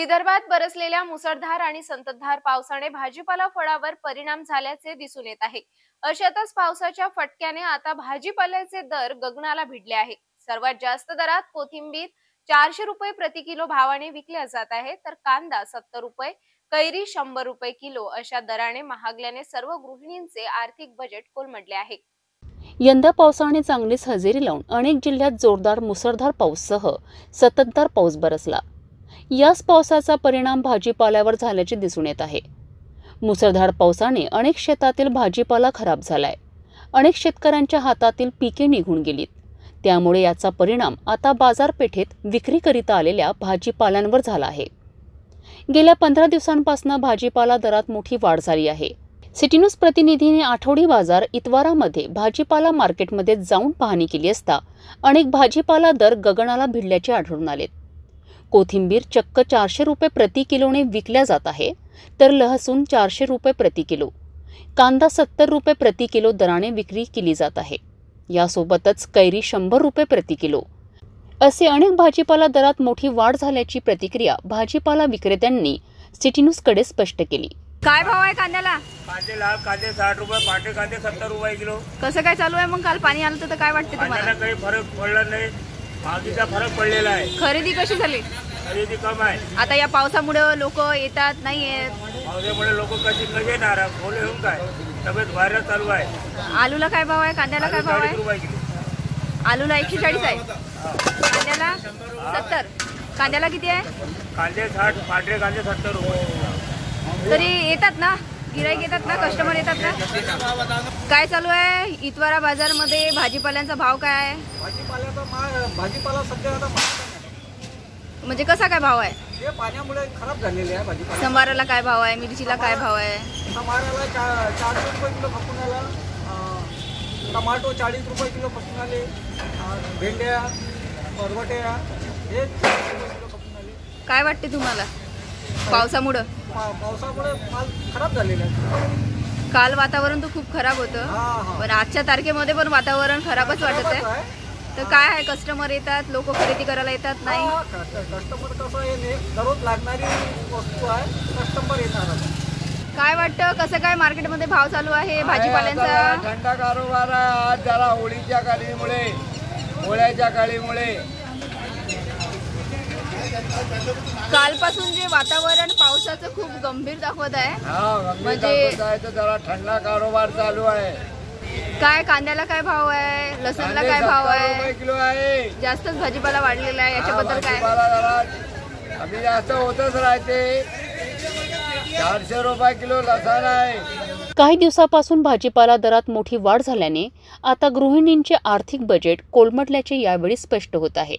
विदर्भात बरसलेल्या मुसळधार आणि संततधार पावसाने भाजीपाला फळावर परिणाम झाल्याचे दिसून येत आहे। अशातच पावसाच्या फटक्याने आता भाजीपाल्याचे दर गगनाला भिडले आहे। सर्वात जास्त दरात कोथिंबीर 400 रुपये प्रति किलो भावाने विकल्या जात आहे, तर कांदा 70 रुपये, कैरी 100 रुपये किलो अशा दराने महागल्याने सर्व गृहिणींचे आर्थिक बजेट कोलमडले आहे। यंदा पावसाने चांगलीच हजेरी लावून अनेक जिल्ह्यात जोरदार मुसळधार पाऊससह संततधार पाऊस बरसला। याच पावसाचा परिणाम भाजीपाल्यावर झाल्याचे दिसून येत आहे। मुसळधार पावसाने अनेक शेतातील भाजीपाला खराब झालाय। अनेक शेतकऱ्यांच्या हातातील पिके निघून गेलीत। त्यामुळे याचा परिणाम आता बाजारपेठेत विक्रीकरिता आलेल्या भाजीपाल्यांवर झाला आहे। गेल्या 15 दिवसांपासून भाजीपाला दरात मोठी वाढ झाली आहे। सिटी न्यूज प्रतिनिधीने आठवडी बाजार इतवारामध्ये भाजीपाला मार्केटमध्ये जाऊन पाहणी केली असता अनेक भाजीपाला दर गगनाला भिडल्याचे आढळून आले। कोथिंबीर चक्क 400 रुपये प्रति किलोने विकल्या जात आहे, तर लहसून 400 रुपये प्रति किलो, कांदा 70 रुपये प्रति किलो दराने विक्री केली जात आहे। यासोबतच कैरी 100 रुपये प्रति किलो असे अनेक भाजीपाला दरात मोठी वाढ झाल्याची प्रतिक्रिया भाजीपाला विक्रेत्यांनी सिटी न्यूजकडे स्पष्ट केली। काय भाव आहे कांद्याला? कांदे लाल कांदे 60 रुपये, पाटे कांदे 70 रुपये किलो। कसं काय चालू आहे मग? काल पाणी आलं तर काय वाटते तुम्हाला? काही फरक पडला नाही, भाजीचा फरक पडलेला आहे। खरेदी कशी झाली? खरेदी कम आहे। आता या पावसामुळे लोक येतात नाही येत? पावसामुळे लोक कशी येणार? बोले होऊन काय तब्येत व्हायरस चालू आहे। आलूला काय भाव आहे? कांद्याला काय भाव आहे? 40 रुपये किलो। आलूला 140 आहे, कांद्याला 70। कांद्याला किती आहे? कांदे 60, पाटे कांदे 70 रुपये। तरी येतात ना गिराईक, येतात ना कस्टमर, येतात ना? काय चालू आहे इतवारा बाजार मध्ये? भाजीपाल्यांचा भाव काय आहे? भाजीपाला सध्या आता म्हणजे कसा काय भाव आहे? हे पाण्यामुळे खराब झालेले आहे भाजीपाला। संबाराला काय भाव आहे? मिरचीला काय भाव आहे? संबाराला 400 रुपये किलो खपून आला, टमाटो 40 रुपये किलो खपून आले, भेंड्या बरबट्या हे 40 रुपये किलो खपून आले। काय वाटते तुम्हाला पावसामुळे? पावसामुळे माल खराब झालेला आहे। काल वातावरण तर खूप खराब होतं, पण आजच्या तारखेमध्ये पण वातावरण खराबच वाटत आहे। तर काय आहे, कस्टमर येतात, लोक खरेदी करायला येतात नाही? कस्टमर कसं आहे, दररोज लागणारी वस्तू आहे, कस्टमर येणार। काय वाटतं कसं काय मार्केटमध्ये भाव चालू आहे भाजीपाल्यांचा? थंडा कारोबार आज जरा होळीच्या काळीमुळे, होळ्याच्या काळीमुळे कालपासून जे वातावरण पावसाचं खूप गंभीर दाखवत आहे, म्हणजे जरा थंडा कारोबार चालू आहे। काय कांद्याला काय भाव आहे? लसूणला काय भाव आहे? किलो आहे। जास्तच भाजीपाला वाढलेला आहे, याच्याबद्दल काय? अभी जास्त होतच राहते। 400 रुपये किलो लसूण आहे। काही दिवसापासून भाजीपाला दरात मोठी वाढ झाल्याने आता गृहिणींचे आर्थिक बजेट कोलमडल्याचे यावेळी स्पष्ट होत आहे।